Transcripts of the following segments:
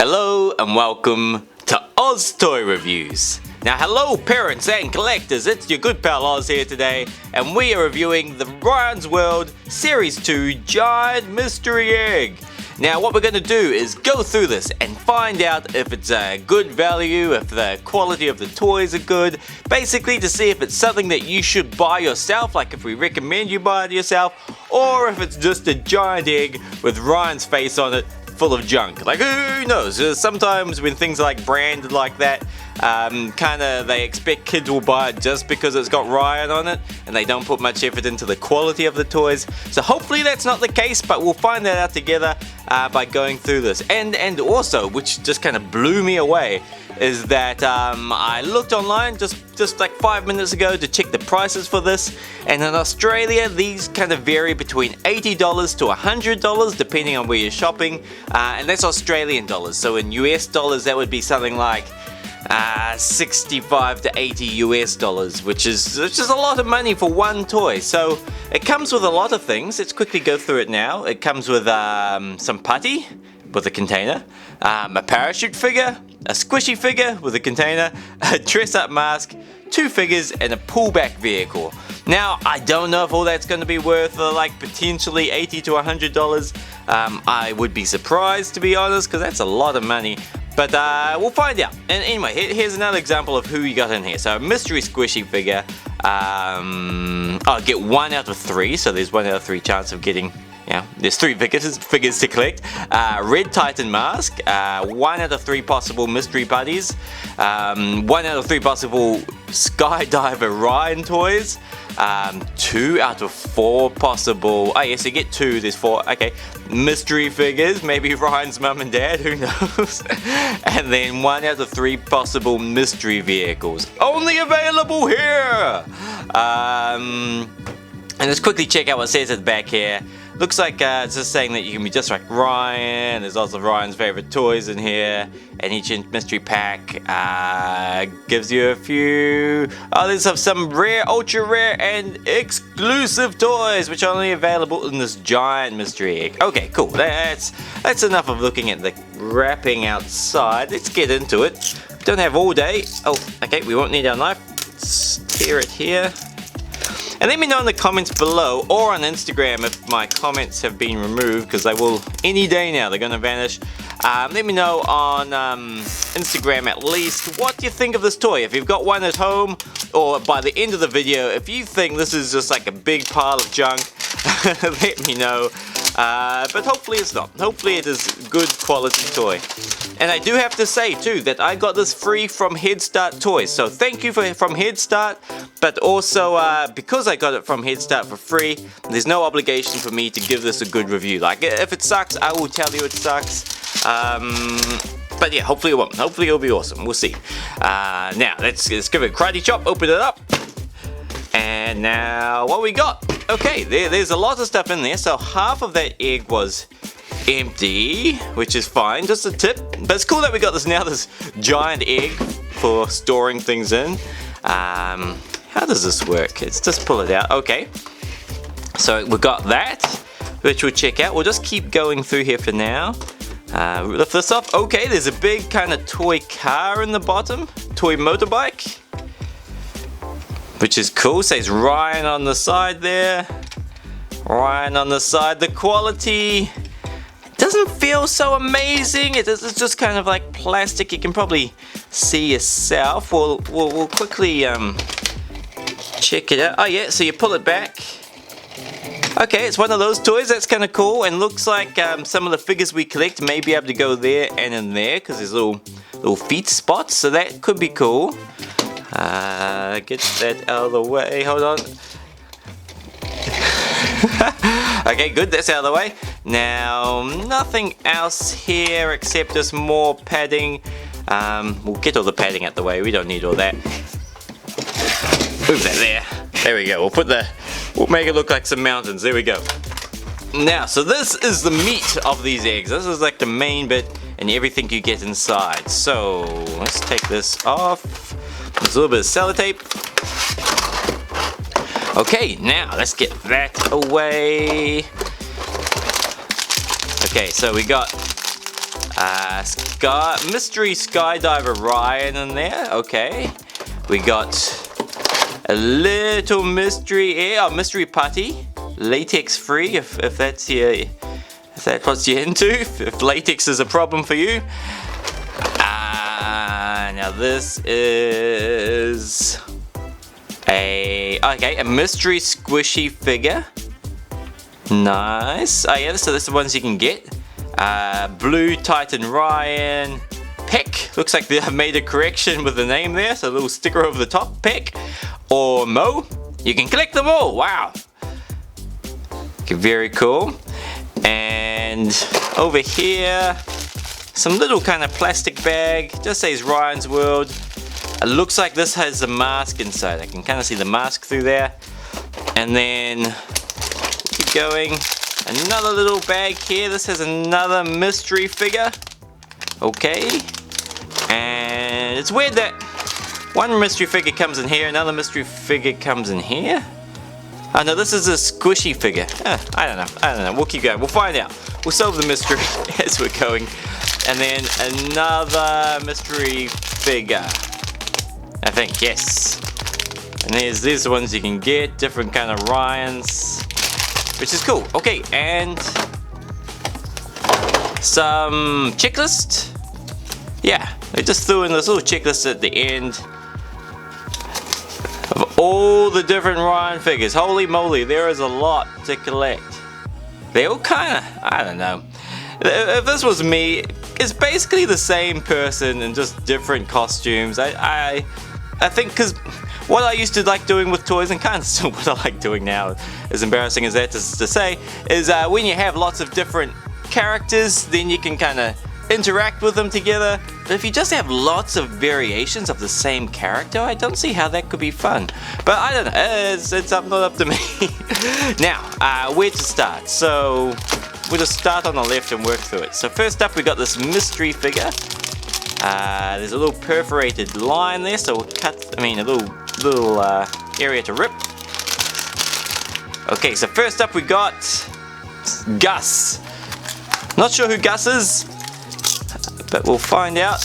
Hello and welcome to OzToyReviews. Now hello parents and collectors, it's your good pal Oz here today, and we are reviewing the Ryan's World Series 2 Giant Mystery Egg. Now what we're going to do is go through this and find out if it's a good value, if the quality of the toys are good, basically to see if it's something that you should buy yourself, like if we recommend you buy it yourself, or if it's just a giant egg with Ryan's face on it full of junk. Like who knows, sometimes when things are like branded like that, they expect kids will buy it just because it's got Ryan on it and they don't put much effort into the quality of the toys. So hopefully that's not the case, but we'll find that out together by going through this. And also, which just kind of blew me away, is that I looked online just like 5 minutes ago to check the prices for this, and in Australia these kind of vary between $80 to $100 depending on where you're shopping, and that's Australian dollars. So in US dollars that would be something like 65 to 80 US dollars, which is a lot of money for one toy. So it comes with a lot of things. Let's quickly go through it now. It comes with some putty with a container, a parachute figure, a squishy figure with a container, a dress-up mask, 2 figures, and a pullback vehicle. Now, I don't know if all that's going to be worth like potentially $80 to $100. I would be surprised, to be honest, because that's a lot of money. But we'll find out. And anyway, here's another example of who you got in here. So, a mystery squishy figure. I'll get 1 out of 3, so there's 1 out of 3 chance of getting. Yeah, there's 3 figures to collect. Red Titan mask, 1 out of 3 possible mystery buddies, 1 out of 3 possible Skydiver Ride toys, 2 out of 4 possible, oh yes, you get 2, there's 4, okay, mystery figures, maybe Ryan's mum and dad, who knows, and then 1 out of 3 possible mystery vehicles, only available here! And let's quickly check out what it says at the back here. Looks like it's just saying that you can be just like Ryan. There's also Ryan's favorite toys in here, and each mystery pack gives you a few. Oh, there's some rare, ultra rare, and exclusive toys, which are only available in this giant mystery egg. Okay, cool. That's enough of looking at the wrapping outside. Let's get into it. Don't have all day. Oh, okay. We won't need our knife. Let's tear it here. And let me know in the comments below or on Instagram if my comments have been removed, because they will any day now, they're going to vanish. Let me know on Instagram at least what you think of this toy. If you've got one at home, or by the end of the video, if you think this is just like a big pile of junk, let me know. But hopefully it's not. Hopefully it is good quality toy. And I do have to say too that I got this free from Head Start Toys. So thank you from Head Start. But also because I got it from Head Start for free, there's no obligation for me to give this a good review. Like if it sucks, I will tell you it sucks. But yeah, hopefully it won't. Hopefully it'll be awesome. We'll see. Now let's give it a karate chop. Open it up. And now what we got? Okay, there's a lot of stuff in there. So half of that egg was empty, which is fine, just a tip. But it's cool that we got this giant egg for storing things in. How does this work? Let's just pull it out. Okay, so we got that, which we'll check out. We'll just keep going through here for now. Lift this up. Okay, there's a big kind of toy car in the bottom, toy motorbike, which is cool. Says Ryan on the side there. Ryan on the side. The quality doesn't feel so amazing. It's just kind of like plastic. You can probably see yourself. We'll quickly check it out. Oh yeah, so you pull it back. Okay, it's one of those toys. That's kind of cool, and looks like some of the figures we collect may be able to go there and in there, because there's little feet spots, so that could be cool. Get that out of the way. Hold on. Okay, good, that's out of the way. Now, nothing else here except just more padding. We'll get all the padding out the way, we don't need all that. Move that there. There we go, we'll make it look like some mountains, there we go. Now, so this is the meat of these eggs. This is like the main bit and everything you get inside. So, let's take this off. There's a little bit of sellotape. Okay, now let's get that away. Okay, so we got Mystery Skydiver Ride in there. Okay. We got a little mystery mystery putty. Latex free if that's what you're into. If latex is a problem for you. Now this is a mystery squishy figure. Nice. Oh yeah, so this is the ones you can get. Blue Titan Ryan. Peck. Looks like they have made a correction with the name there. So a little sticker over the top. Peck. Or Mo. You can collect them all. Wow. Okay, very cool. And over here, some little kind of plastic bag. Just says Ryan's World. It looks like this has a mask inside. I can kind of see the mask through there. And then keep going. Another little bag here. This has another mystery figure. Okay. And it's weird that one mystery figure comes in here, another mystery figure comes in here. Oh no, this is a squishy figure. I don't know. We'll keep going. We'll find out. We'll solve the mystery as we're going. And then another mystery figure. I think, yes. And these are the ones you can get. Different kind of Ryans. Which is cool. Okay, and some checklist. Yeah, they just threw in this little checklist at the end of all the different Ryan figures. Holy moly, there is a lot to collect. They all kind of, I don't know. If this was me, it's basically the same person in just different costumes. I think because what I used to like doing with toys, and kind of still what I like doing now, as embarrassing as that is to say, is when you have lots of different characters, then you can kind of interact with them together. But if you just have lots of variations of the same character, I don't see how that could be fun. But I don't know, it's not up to me. Now, where to start? So we'll just start on the left and work through it. So first up, we got this mystery figure. There's a little perforated line there, so we'll cut, a little area to rip. Okay, so first up we got Gus. Not sure who Gus is, but we'll find out.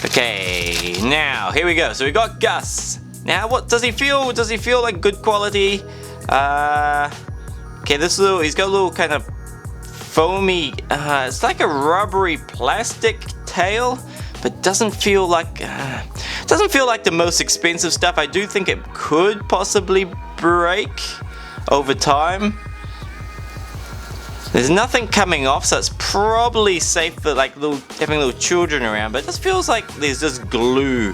Okay, now here we go. So we got Gus. Now, what does he feel? Does he feel like good quality? Okay, he's got a little kind of foamy. It's like a rubbery plastic tail, but doesn't feel like the most expensive stuff. I do think it could possibly break over time. There's nothing coming off, so it's probably safe for like having little children around, but it just feels like there's just glue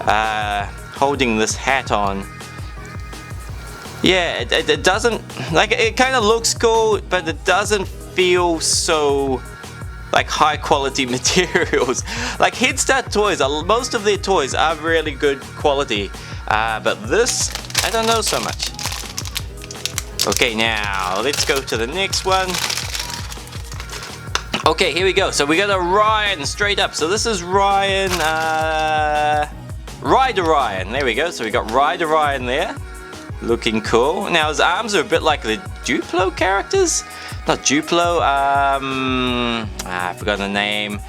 holding this hat on. Yeah, it doesn't, like, it kind of looks cool, but it doesn't feel so like high quality materials. Like Head Start Toys, most of their toys are really good quality, but this, I don't know so much. Okay, now let's go to the next one. Okay, here we go. So we got a Ryan straight up. So this is Ryan, Rider Ryan. There we go. So we got Rider Ryan there. Looking cool. Now his arms are a bit like the Duplo characters. Not Duplo, I forgot the name.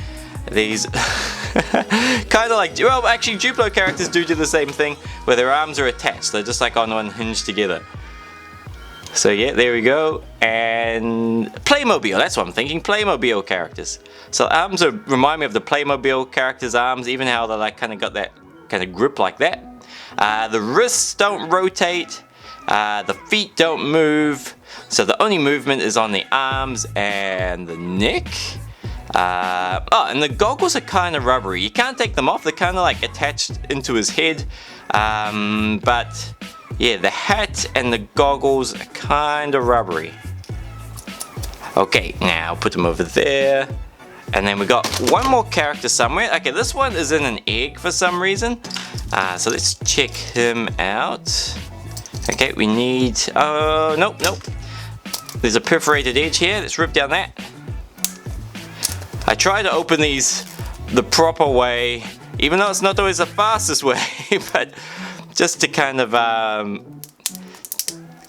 These kind of like, well, actually Duplo characters do the same thing, where their arms are attached. They're just like on one hinge together. So yeah, there we go. And Playmobil, that's what I'm thinking, Playmobil characters. So arms remind me of the Playmobil characters' arms, even how they like kind of got that kind of grip like that. The wrists don't rotate, the feet don't move, so the only movement is on the arms and the neck. Oh, and the goggles are kind of rubbery. You can't take them off, they're kind of like attached into his head. But yeah, the hat and the goggles are kind of rubbery. Okay, now put them over there. And then we got one more character somewhere. Okay, this one is in an egg for some reason. So let's check him out. Okay, we need, oh, nope. There's a perforated edge here. Let's rip down that. I try to open these the proper way, even though it's not always the fastest way, but just to kind of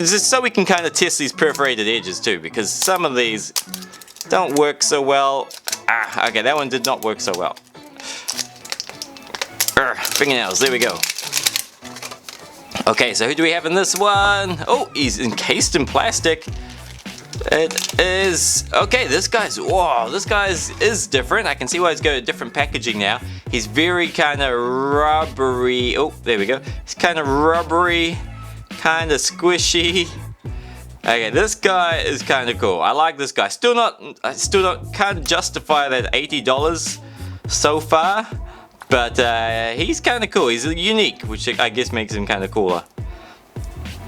just so we can kind of test these perforated edges too, because some of these don't work so well. Okay, that one did not work so well. Fingernails, there we go. Okay, so who do we have in this one? Oh, he's encased in plastic. It is, okay, this guy's is different. I can see why he's got a different packaging now. He's very kind of rubbery. Oh, there we go. He's kind of rubbery, kind of squishy. Okay, this guy is kind of cool. I like this guy. Can't justify that $80 so far, but he's kind of cool. He's unique, which I guess makes him kind of cooler.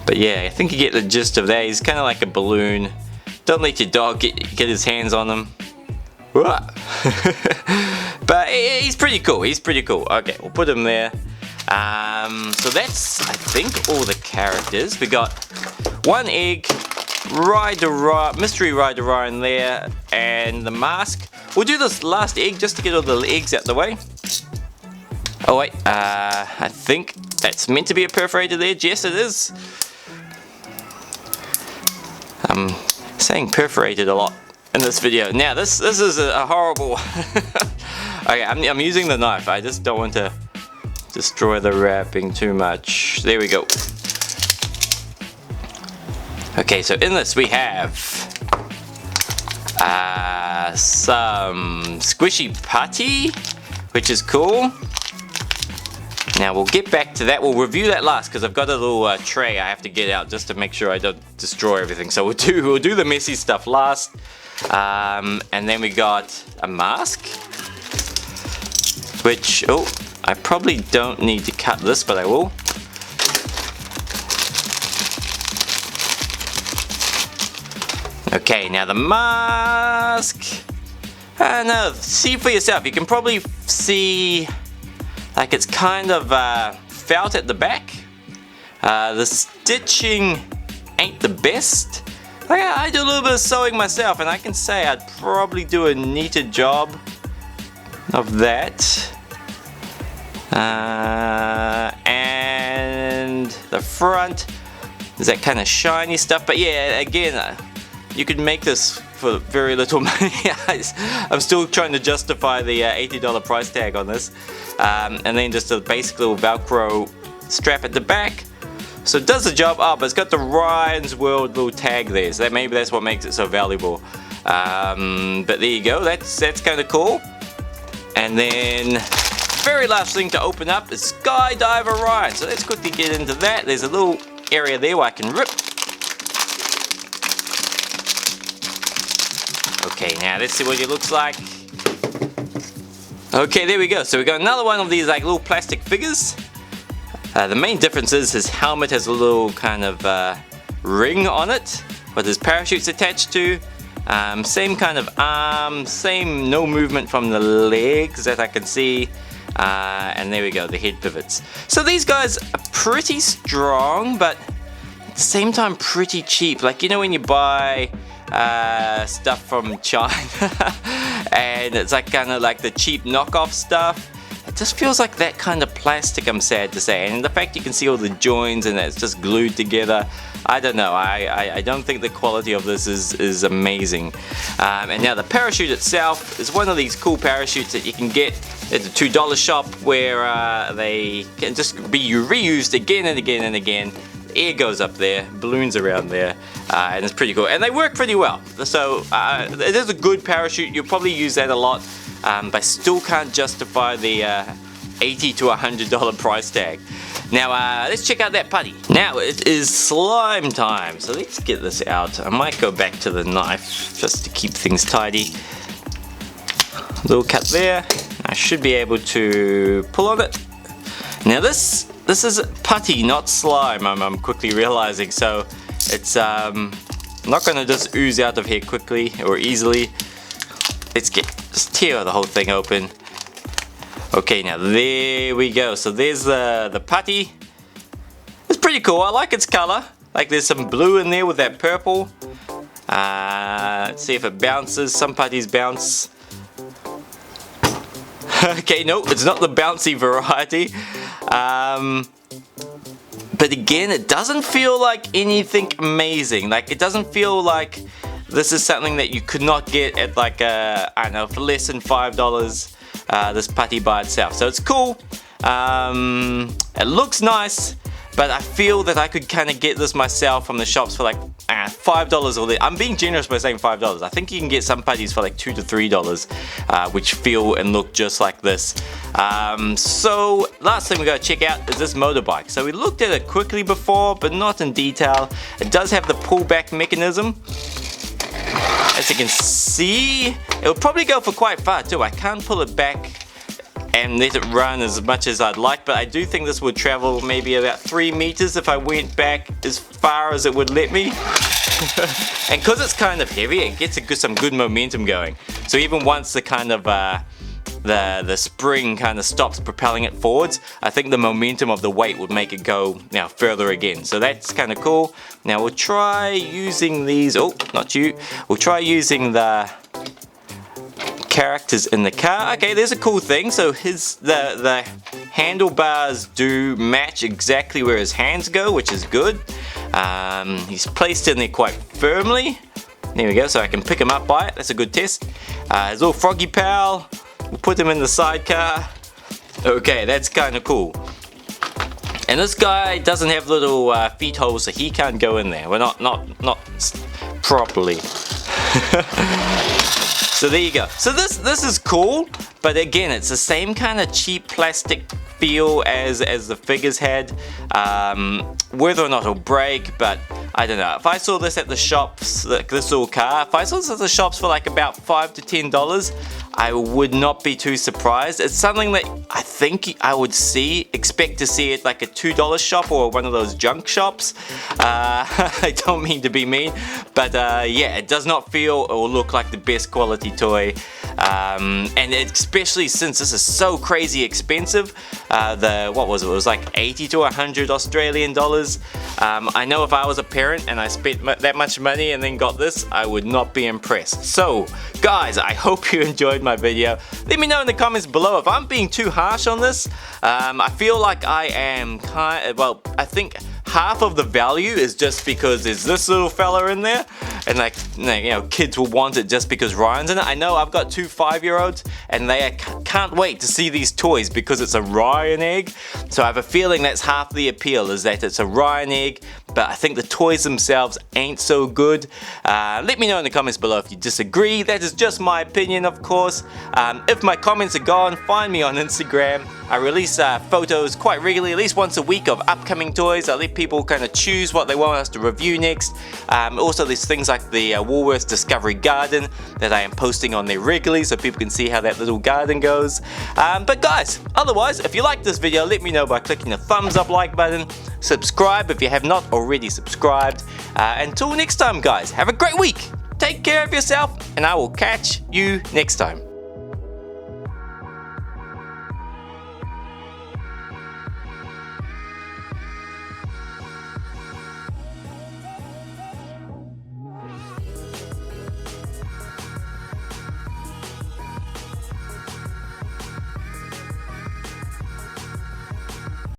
But yeah, I think you get the gist of that. He's kind of like a balloon. Don't let your dog get his hands on him. But he's pretty cool. He's pretty cool. Okay, we'll put him there. So that's, I think, all the characters. We got one egg, mystery Rider in there, and the mask. We'll do this last egg just to get all the eggs out the way. Oh wait, I think that's meant to be a perforated edge. Yes, it is. I'm saying perforated a lot in this video. Now this is a horrible. Okay, I'm using the knife. I just don't want to destroy the wrapping too much. There we go. Okay, so in this we have some squishy putty, which is cool. Now we'll get back to that. We'll review that last because I've got a little tray I have to get out just to make sure I don't destroy everything. So we'll do the messy stuff last. And then we got a mask, which, oh, I probably don't need to cut this, but I will. Okay, now the mask. No, see for yourself. You can probably see, like, it's kind of felt at the back. The stitching ain't the best. Like, I do a little bit of sewing myself, and I can say I'd probably do a neater job of that. And the front is that kind of shiny stuff. But yeah, again, you could make this for very little money. I'm still trying to justify the $80 price tag on this. And then just a basic little Velcro strap at the back. So it does the job. Oh, but it's got the Ryan's World little tag there. So maybe that's what makes it so valuable. But there you go. That's kind of cool. And then very last thing to open up is Skydiver Ride. So let's quickly get into that. There's a little area there where I can rip. Okay, now let's see what it looks like. Okay, there we go. So we got another one of these like little plastic figures. The main difference is his helmet has a little kind of ring on it, with his parachute's attached to. Same kind of arm, same no movement from the legs that I can see. And there we go, the head pivots. So these guys are pretty strong, but at the same time pretty cheap. Like, you know when you buy stuff from China and it's like kind of like the cheap knockoff stuff. It just feels like that kind of plastic, I'm sad to say. And the fact you can see all the joints and it's just glued together, I don't know. I don't think the quality of this is amazing. And now the parachute itself is one of these cool parachutes that you can get at the $2 shop where they can just be reused again and again and again. Air goes up there, balloons around there, and it's pretty cool. And they work pretty well. So it is a good parachute. You'll probably use that a lot. But still can't justify the $80 to $100 price tag. Now let's check out that putty. Now it is slime time, so let's get this out. I might go back to the knife just to keep things tidy. Little cut there. I should be able to pull on it. Now this is putty, not slime. I'm quickly realizing, so it's not going to just ooze out of here quickly or easily. Let's just tear the whole thing open. Okay, now there we go. So there's the putty. It's pretty cool. I like its color. Like there's some blue in there with that purple. Let's see if it bounces. Some putties bounce. Okay, no, it's not the bouncy variety. But again, it doesn't feel like anything amazing. Like, it doesn't feel like this is something that you could not get at like I don't know, for less than $5, this putty by itself. So it's cool. It looks nice, but I feel that I could kind of get this myself from the shops for like $5 or less. I'm being generous by saying $5. I think you can get some putties for like $2 to $3, which feel and look just like this. So last thing we gotta check out is this motorbike. So we looked at it quickly before, but not in detail. It does have the pullback mechanism. As you can see, it'll probably go for quite far too. I can't pull it back and let it run as much as I'd like, but I do think this would travel maybe about 3 meters if I went back as far as it would let me. And because it's kind of heavy, it gets some good momentum going. So even once the kind of the spring kind of stops propelling it forwards, I think the momentum of the weight would make it go now further again. So that's kind of cool. Now we'll try using these. Oh, not you. We'll try using the characters in the car. Okay, there's a cool thing. So the handlebars do match exactly where his hands go, which is good. He's placed in there quite firmly. There we go, so I can pick him up by it. That's a good test. His little froggy pal, we'll put him in the sidecar. Okay, that's kind of cool. And this guy doesn't have little feet holes, so he can't go in there. Well, not properly. So there you go. So this is cool, but again, it's the same kind of cheap plastic feel as the figures had. Whether or not it'll break, but I don't know. If I saw this at the shops, like this little car, if I saw this at the shops for like about $5 to $10, I would not be too surprised. It's something that I think I would expect to see at like a $2 shop or one of those junk shops. I don't mean to be mean, but yeah, it does not feel or look like the best quality toy. And especially since this is so crazy expensive. What was it? It was like 80 to 100 Australian dollars. I know if I was a parent and I spent that much money and then got this, I would not be impressed. So guys, I hope you enjoyed my video. Let me know in the comments below if I'm being too harsh on this. I feel like I am I think half of the value is just because there's this little fella in there, and like, you know, kids will want it just because Ryan's in it. I know I've got 2 5-year-olds and they can't wait to see these toys because it's a Ryan egg. So I have a feeling that's half the appeal, is that it's a Ryan egg, but I think the toys themselves ain't so good. Let me know in the comments below if you disagree. That is just my opinion, of course. If my comments are gone, find me on Instagram. I release photos quite regularly, at least once a week, of upcoming toys. I let people kind of choose what they want us to review next. Also, there's things like the Woolworths Discovery Garden that I am posting on there regularly, so people can see how that little garden goes. But guys, otherwise, if you like this video, let me know by clicking the thumbs up like button. Subscribe if you have not already subscribed. Until next time, guys, have a great week. Take care of yourself, and I will catch you next time.